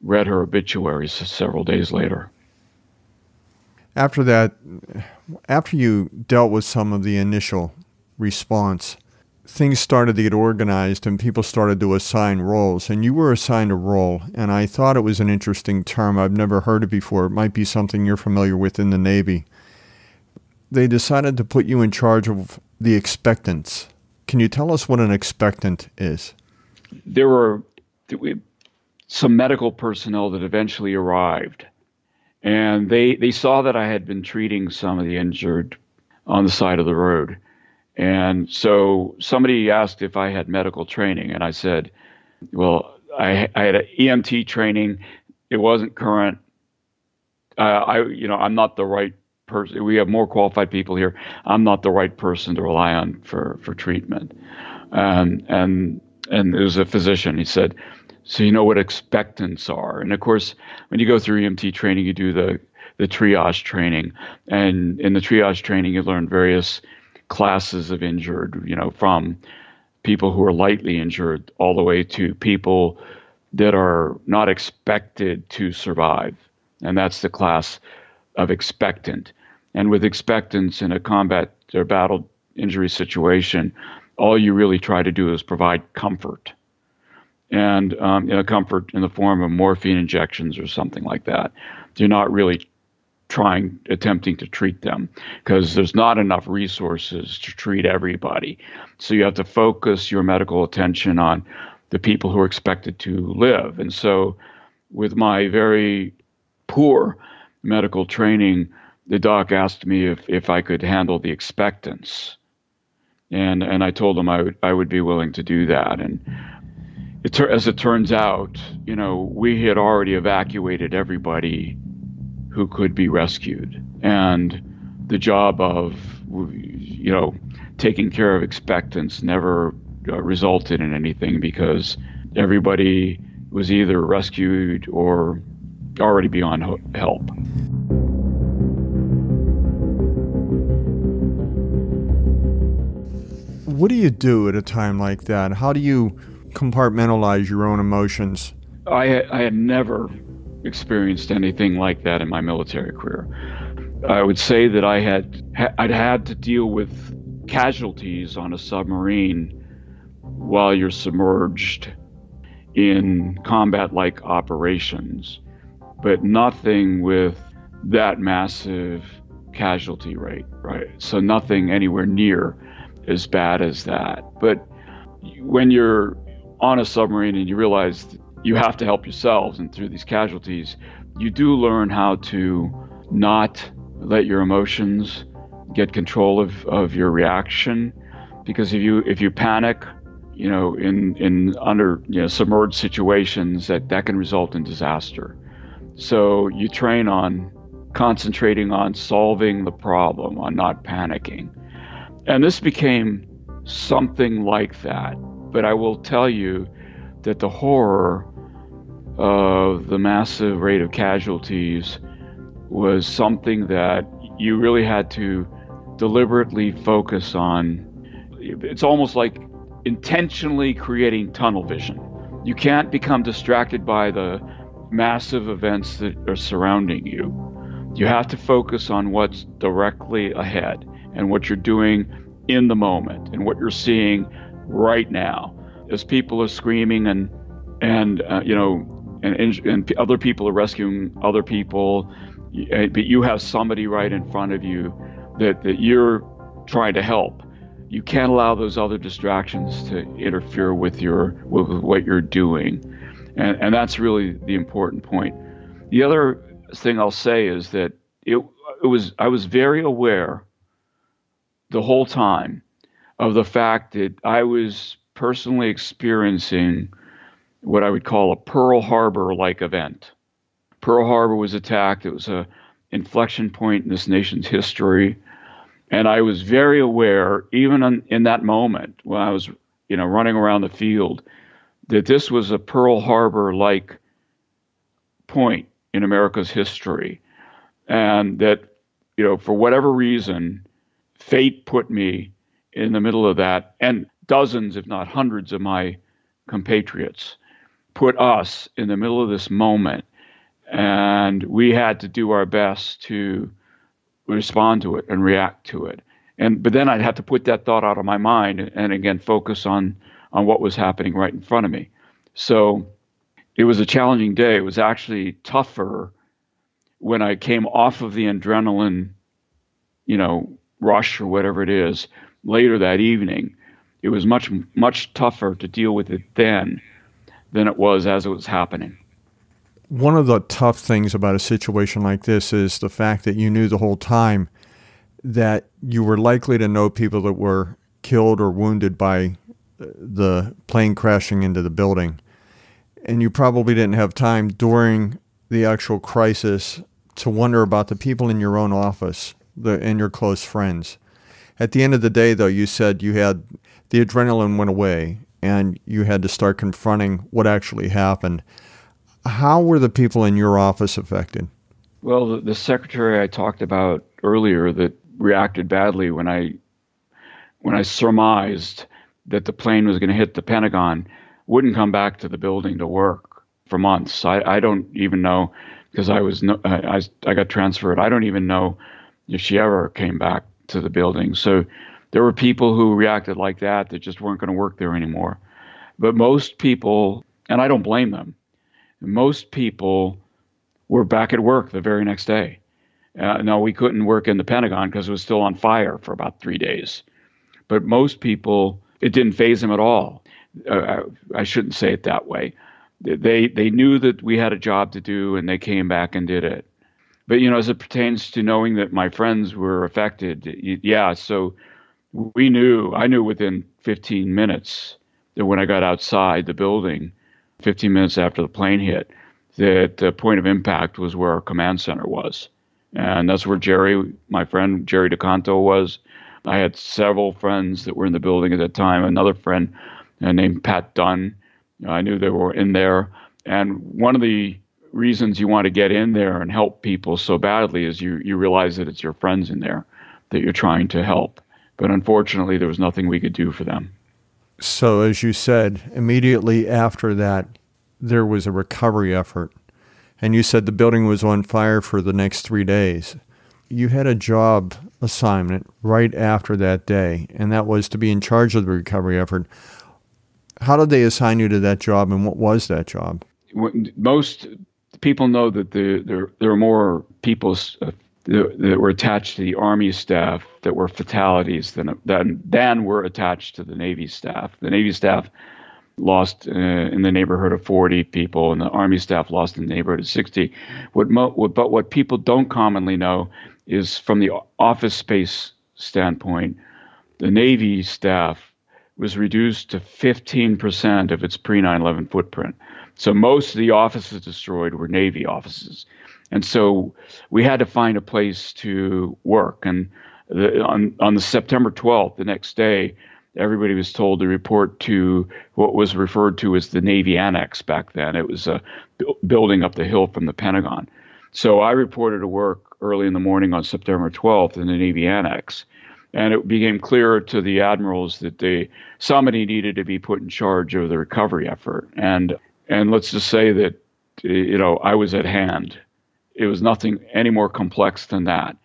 read her obituary several days later. After that, after you dealt with some of the initial response, things started to get organized and people started to assign roles. And you were assigned a role, and I thought it was an interesting term. I've never heard it before. It might be something you're familiar with in the Navy. They decided to put you in charge of the expectants. Can you tell us what an expectant is? There were some medical personnel that eventually arrived, and they saw that I had been treating some of the injured on the side of the road. And so somebody asked if I had medical training, and I said, well, I had an EMT training. It wasn't current. I'm not the right person. We have more qualified people here. I'm not the right person to rely on for treatment. And it was a physician. He said, "So you know what expectants are?" And of course, when you go through EMT training, you do the triage training. And in the triage training, you learn various classes of injured, from people who are lightly injured all the way to people that are not expected to survive. And that's the class of expectant. And with expectants in a combat or battle injury situation, all you really try to do is provide comfort. And comfort in the form of morphine injections or something like that. You're not really attempting to treat them because there's not enough resources to treat everybody. So you have to focus your medical attention on the people who are expected to live. And so with my very poor medical training, the doc asked me if I could handle the expectants. And I told him I would be willing to do that. And as it turns out, we had already evacuated everybody who could be rescued. And the job of, taking care of expectants never resulted in anything because everybody was either rescued or already beyond help. What do you do at a time like that? How do you compartmentalize your own emotions? I had never experienced anything like that in my military career. I would say that I'd had to deal with casualties on a submarine while you're submerged in combat-like operations, but nothing with that massive casualty rate, right? So nothing anywhere near as bad as that. But when you're on a submarine and you realize that you have to help yourselves, and through these casualties, you do learn how to not let your emotions get control of your reaction. Because if you panic, in under submerged situations, that can result in disaster. So you train on concentrating on solving the problem, on not panicking. And this became something like that. But I will tell you that the horror of the massive rate of casualties was something that you really had to deliberately focus on. It's almost like intentionally creating tunnel vision. You can't become distracted by the massive events that are surrounding you. You have to focus on what's directly ahead and what you're doing in the moment and what you're seeing right now. As people are screaming and other people are rescuing other people, but you have somebody right in front of you that you're trying to help. You can't allow those other distractions to interfere with what you're doing. And that's really the important point. The other thing I'll say is that I was very aware the whole time of the fact that I was personally experiencing what I would call a Pearl Harbor-like event. Pearl Harbor was attacked. It was an inflection point in this nation's history. And I was very aware, even in that moment when I was, running around the field, that this was a Pearl Harbor-like point in America's history. And that, for whatever reason, fate put me in the middle of that, and dozens, if not hundreds, of my compatriots put us in the middle of this moment. And we had to do our best to respond to it and react to it. But then I'd have to put that thought out of my mind and again focus on what was happening right in front of me. So it was a challenging day. It was actually tougher when I came off of the adrenaline, rush or whatever it is later that evening. It was much, much tougher to deal with it then than it was as it was happening. One of the tough things about a situation like this is the fact that you knew the whole time that you were likely to know people that were killed or wounded by the plane crashing into the building. And you probably didn't have time during the actual crisis to wonder about the people in your own office and your close friends. At the end of the day, though, you said the adrenaline went away and you had to start confronting what actually happened. How were the people in your office affected? Well, the secretary I talked about earlier that reacted badly when I surmised that the plane was going to hit the Pentagon wouldn't come back to the building to work for months. I don't even know, because I got transferred. I don't even know if she ever came back to the building. So there were people who reacted like that just weren't going to work there anymore. But most people, and I don't blame them, most people were back at work the very next day. No, we couldn't work in the Pentagon because it was still on fire for about 3 days. But most people, it didn't faze them at all. I shouldn't say it that way. They knew that we had a job to do, and they came back and did it. But, as it pertains to knowing that my friends were affected, yeah, so I knew within 15 minutes that when I got outside the building, 15 minutes after the plane hit, that the point of impact was where our command center was. And that's where my friend Jerry DeCanto was. I had several friends that were in the building at that time. Another friend named Pat Dunn, I knew they were in there. And one of the reasons you want to get in there and help people so badly is you realize that it's your friends in there that you're trying to help. But unfortunately, there was nothing we could do for them. So as you said, immediately after that, there was a recovery effort. And you said the building was on fire for the next 3 days. You had a job assignment right after that day, and that was to be in charge of the recovery effort. How did they assign you to that job, and what was that job? Most people know that there are more people that were attached to the Army staff that were fatalities than were attached to the Navy staff. The Navy staff lost in the neighborhood of 40 people, and the Army staff lost in the neighborhood of 60. But what people don't commonly know is, from the office space standpoint, the Navy staff was reduced to 15% of its pre-9/11 footprint. So most of the offices destroyed were Navy offices. And so we had to find a place to work. And on the September 12th, the next day, everybody was told to report to what was referred to as the Navy Annex back then. It was a building up the hill from the Pentagon. So I reported to work early in the morning on September 12th in the Navy Annex. And it became clear to the admirals that somebody needed to be put in charge of the recovery effort. And let's just say that, I was at hand. It was nothing any more complex than that.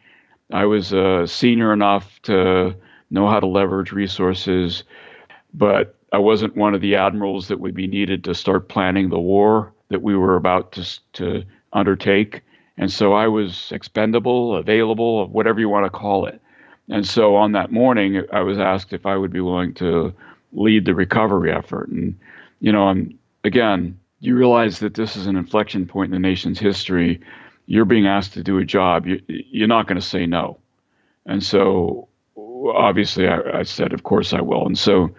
I was senior enough to know how to leverage resources, but I wasn't one of the admirals that would be needed to start planning the war that we were about to undertake. And so I was expendable, available, whatever you want to call it. And so on that morning, I was asked if I would be willing to lead the recovery effort. And, again, you realize that this is an inflection point in the nation's history. You're being asked to do a job. You're not going to say no. And so obviously I said, of course I will. And so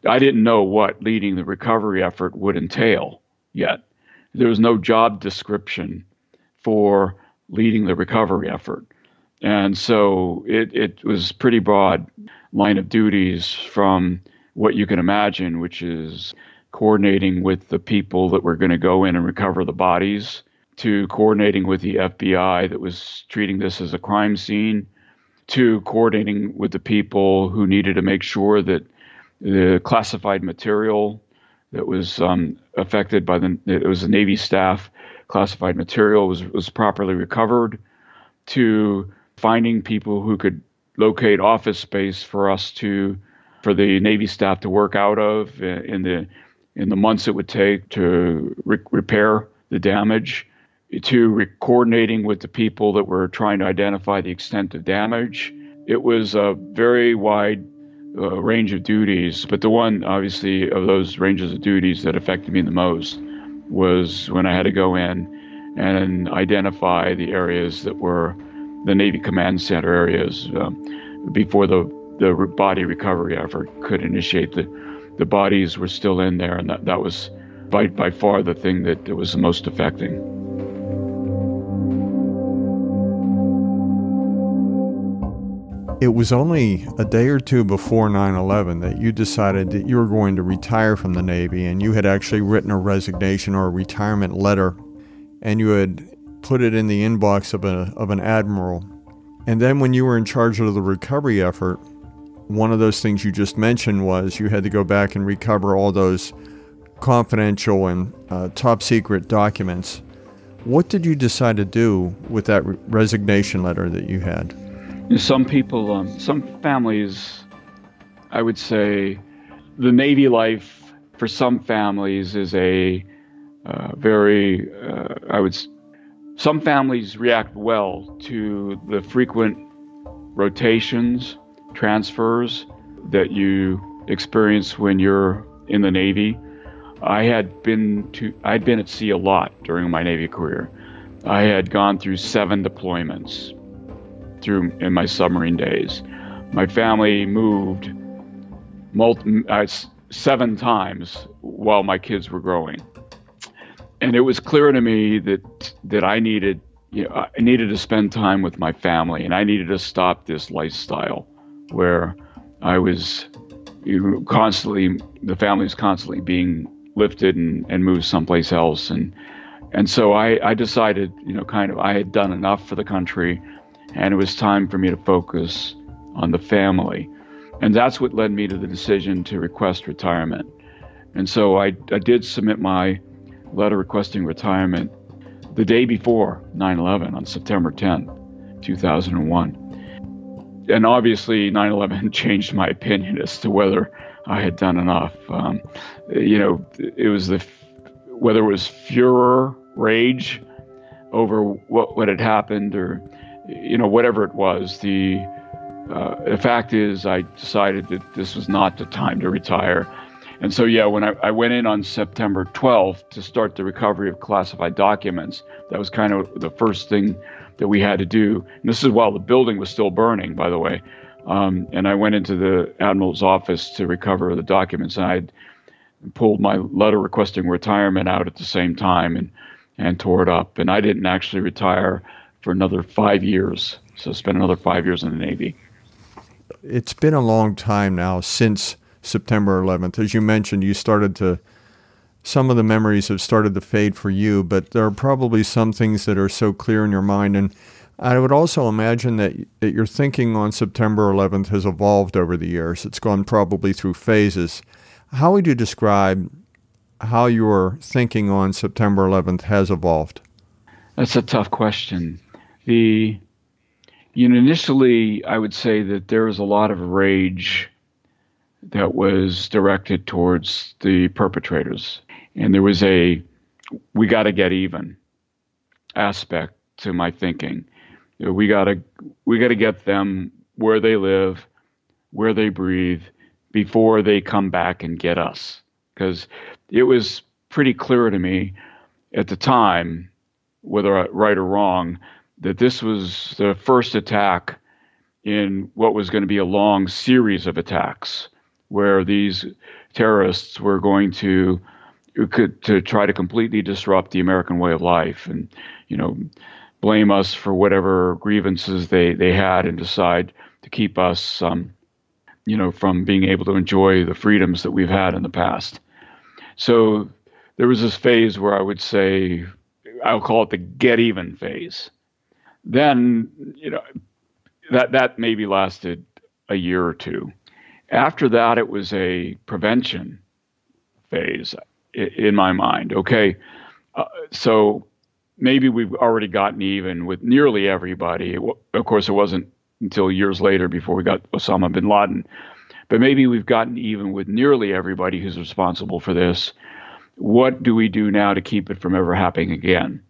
I didn't know what leading the recovery effort would entail yet. There was no job description for leading the recovery effort. And so it was pretty broad line of duties, from what you can imagine, which is coordinating with the people that were going to go in and recover the bodies, to coordinating with the FBI that was treating this as a crime scene, to coordinating with the people who needed to make sure that the classified material that was affected by it was the Navy staff classified material was properly recovered, to finding people who could locate office space for the Navy staff to work out of in the months it would take to repair the damage, to coordinating with the people that were trying to identify the extent of damage. It was a very wide range of duties, but the one, obviously, of those ranges of duties that affected me the most was when I had to go in and identify the areas that were the Navy Command Center areas before the body recovery effort could initiate. The bodies were still in there, and that was by far the thing that was the most affecting. It was only a day or two before 9/11 that you decided that you were going to retire from the Navy, and you had actually written a resignation or a retirement letter, and you had put it in the inbox of an admiral. And then when you were in charge of the recovery effort, one of those things you just mentioned was you had to go back and recover all those confidential and top secret documents. What did you decide to do with that resignation letter that you had? Some people, some families, I would say the Navy life for some families is some families react well to the frequent rotations, transfers that you experience when you're in the Navy. I'd been at sea a lot during my Navy career. I had gone through 7 deployments in my submarine days. My family moved 7 times while my kids were growing. And it was clear to me that I needed to spend time with my family, and I needed to stop this lifestyle where I was constantly, the family was constantly being lifted and moved someplace else. And so I decided, I had done enough for the country, and it was time for me to focus on the family. And that's what led me to the decision to request retirement. And so I did submit my letter requesting retirement the day before 9/11 on September 10th, 2001. And obviously 9/11 changed my opinion as to whether I had done enough. It was whether it was furor, rage over what had happened, or whatever it was. The fact is, I decided that this was not the time to retire. And so, when I went in on September 12th to start the recovery of classified documents, that was kind of the first thing that we had to do. And this is while the building was still burning, by the way. And I went into the Admiral's office to recover the documents, and I pulled my letter requesting retirement out at the same time and tore it up. And I didn't actually retire for another 5 years. So I spent another 5 years in the Navy. It's been a long time now since September 11th. As you mentioned, some of the memories have started to fade for you, but there are probably some things that are so clear in your mind. And I would also imagine that your thinking on September 11th has evolved over the years. It's gone probably through phases. How would you describe how your thinking on September 11th has evolved? That's a tough question. Initially, I would say that there was a lot of rage that was directed towards the perpetrators. And there was we got to get even aspect to my thinking. We got to get them where they live, where they breathe, before they come back and get us. Because it was pretty clear to me at the time, whether right or wrong, that this was the first attack in what was going to be a long series of attacks, where these terrorists were going to try to completely disrupt the American way of life and, blame us for whatever grievances they had and decide to keep us, from being able to enjoy the freedoms that we've had in the past. So there was this phase where I would say, I'll call it the get even phase. Then, that maybe lasted a year or two. After that, it was a prevention phase in my mind. Okay, so maybe we've already gotten even with nearly everybody. Of course, it wasn't until years later before we got Osama bin Laden. But maybe we've gotten even with nearly everybody who's responsible for this. What do we do now to keep it from ever happening again?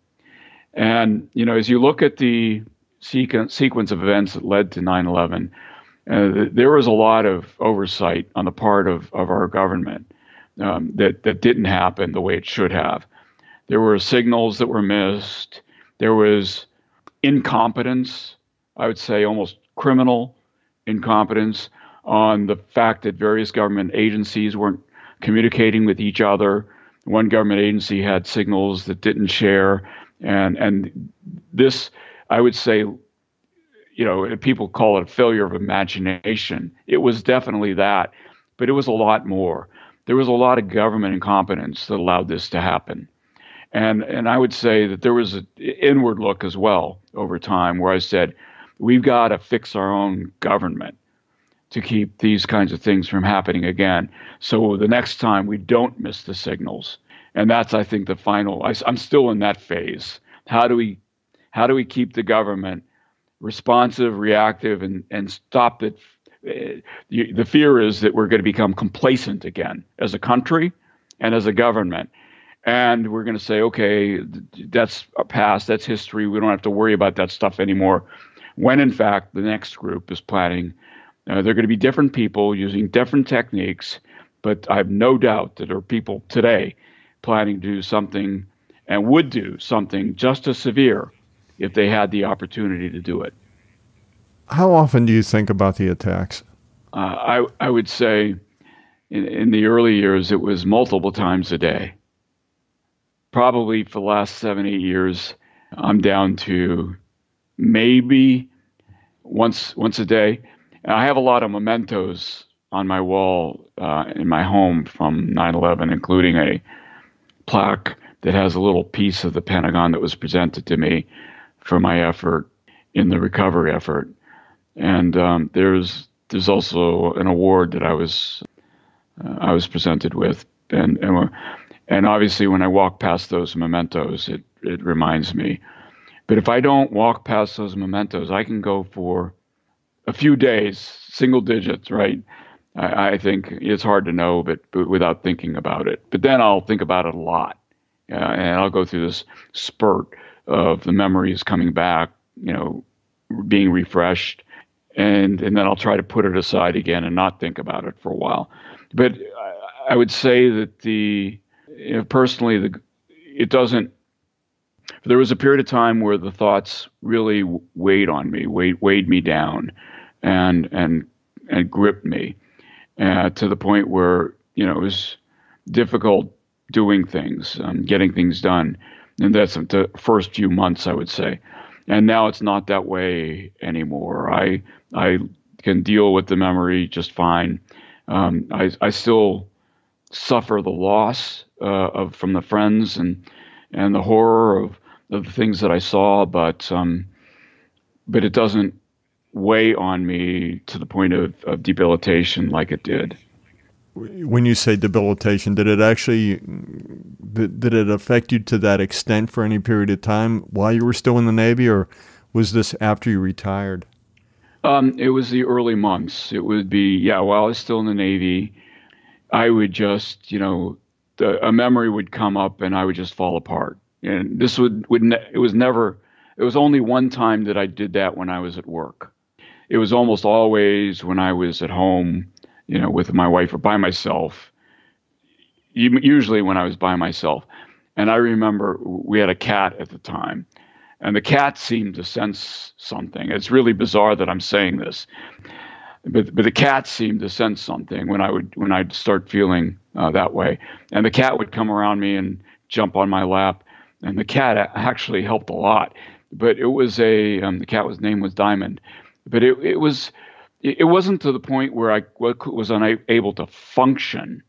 And, as you look at the sequence of events that led to 9/11, there was a lot of oversight on the part of our government that didn't happen the way it should have. There were signals that were missed. There was incompetence, I would say almost criminal incompetence, on the fact that various government agencies weren't communicating with each other. One government agency had signals that didn't share. And this, I would say, people call it a failure of imagination. It was definitely that, but it was a lot more. There was a lot of government incompetence that allowed this to happen. And I would say that there was an inward look as well over time where I said, we've got to fix our own government to keep these kinds of things from happening again. So the next time we don't miss the signals. And that's, I think, the final, I'm still in that phase. How do we keep the government responsive, reactive, and stop it? The fear is that we're going to become complacent again as a country and as a government. And we're going to say, okay, that's a past, that's history. We don't have to worry about that stuff anymore. When in fact, the next group is planning. They're going to be different people using different techniques, but I have no doubt that there are people today planning to do something and would do something just as severe if they had the opportunity to do it. How often do you think about the attacks? I would say in the early years, it was multiple times a day. Probably for the last 7, 8 years, I'm down to maybe once a day. And I have a lot of mementos on my wall in my home from 9/11, including a plaque that has a little piece of the Pentagon that was presented to me for my effort in the recovery effort. And there's also an award that I was presented with, and obviously when I walk past those mementos, it reminds me. But if I don't walk past those mementos, I can go for a few days, single digits, right? I think it's hard to know, but without thinking about it. But then I'll think about it a lot, and I'll go through this spurt of the memories coming back, being refreshed, and then I'll try to put it aside again and not think about it for a while. But I would say that personally, it doesn't. There was a period of time where the thoughts really weighed on me, weighed me down, and gripped me to the point where it was difficult doing things, getting things done, and that's the first few months, I would say. And now it's not that way anymore. I can deal with the memory just fine. I still suffer the loss from the friends and the horror of the things that I saw, but it doesn't weigh on me to the point of debilitation like it did. When you say debilitation, did it affect you to that extent for any period of time while you were still in the Navy, or was this after you retired? It was the early months. It would be, while I was still in the Navy, I would just, a memory would come up and I would just fall apart. And this it was only one time that I did that when I was at work. It was almost always when I was at home, with my wife or by myself, usually when I was by myself. And I remember we had a cat at the time, and the cat seemed to sense something. It's really bizarre that I'm saying this, but the cat seemed to sense something when I'd start feeling that way. And the cat would come around me and jump on my lap, and the cat actually helped a lot. But it was the cat's name was Diamond, but it wasn't to the point where I was unable to function.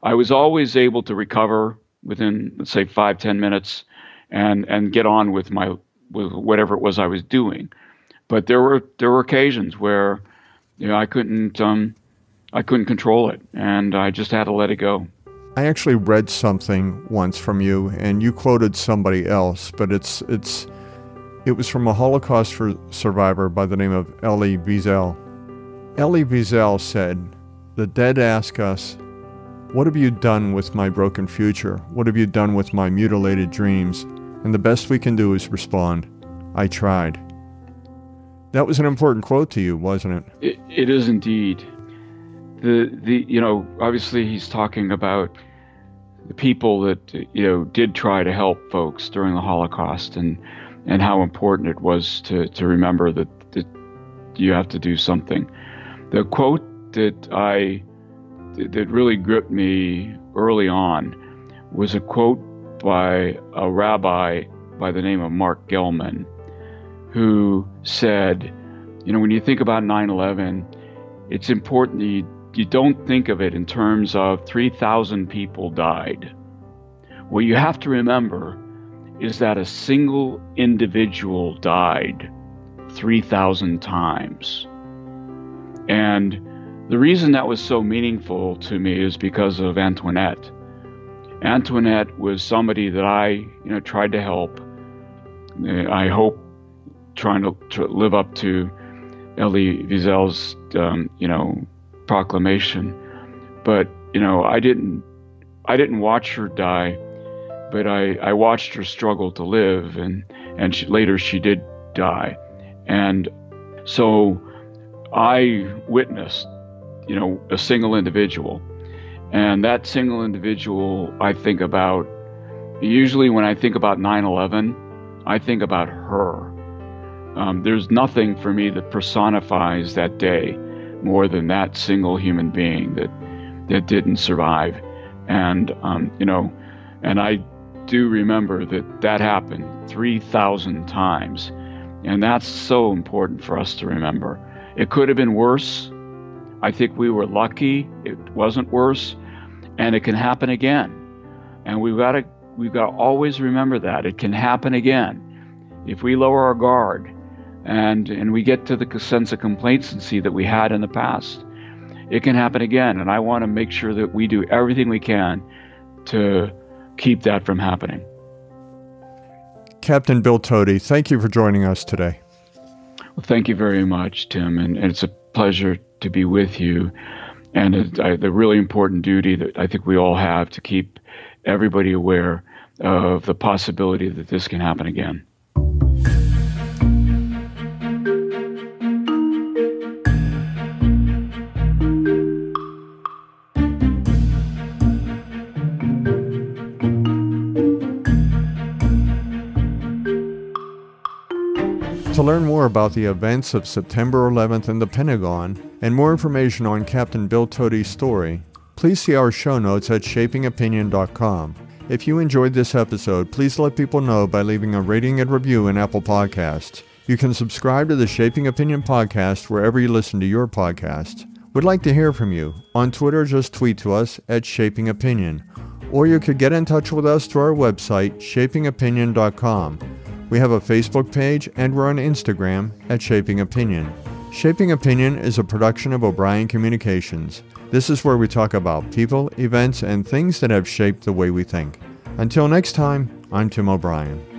I was always able to recover within, let's say, 5-10 minutes, and get on with whatever it was I was doing. But there were occasions where I couldn't control it, and I just had to let it go. I actually read something once from you, and you quoted somebody else, but it was from a Holocaust survivor by the name of Elie Wiesel. Elie Wiesel said, "The dead ask us, what have you done with my broken future? What have you done with my mutilated dreams? And the best we can do is respond, I tried." That was an important quote to you, wasn't it? It is indeed. Obviously he's talking about the people that, did try to help folks during the Holocaust, and how important it was to remember that you have to do something. The quote that really gripped me early on was a quote by a rabbi by the name of Mark Gellman, who said, when you think about 9/11, it's important that you don't think of it in terms of 3,000 people died. What you have to remember is that a single individual died 3,000 times. And the reason that was so meaningful to me is because of Antoinette. Antoinette was somebody that I, tried to help. I hope trying to live up to Elie Wiesel's, proclamation. But, I didn't watch her die, but I watched her struggle to live, and later she did die. And so I witnessed, a single individual. And that single individual, I think about Usually when I think about 9/11, I think about her. There's nothing for me that personifies that day more than that single human being that didn't survive. And, and I do remember that happened 3,000 times. And that's so important for us to remember. It could have been worse. I think we were lucky it wasn't worse, and it can happen again. And we've got to always remember that it can happen again if we lower our guard and we get to the sense of complacency that we had in the past. It can happen again, and I want to make sure that we do everything we can to keep that from happening. Captain Bill Toti, thank you for joining us today. Well, thank you very much, Tim, and it's a pleasure to be with you. And the really important duty that I think we all have to keep everybody aware of the possibility that this can happen again. To learn more about the events of September 11th in the Pentagon and more information on Captain Bill Toti's story, please see our show notes at shapingopinion.com. If you enjoyed this episode, please let people know by leaving a rating and review in Apple Podcasts. You can subscribe to the Shaping Opinion podcast wherever you listen to your podcasts. We'd like to hear from you. On Twitter, just tweet to us at Shaping Opinion. Or you could get in touch with us through our website, shapingopinion.com. We have a Facebook page, and we're on Instagram at Shaping Opinion. Shaping Opinion is a production of O'Brien Communications. This is where we talk about people, events, and things that have shaped the way we think. Until next time, I'm Tim O'Brien.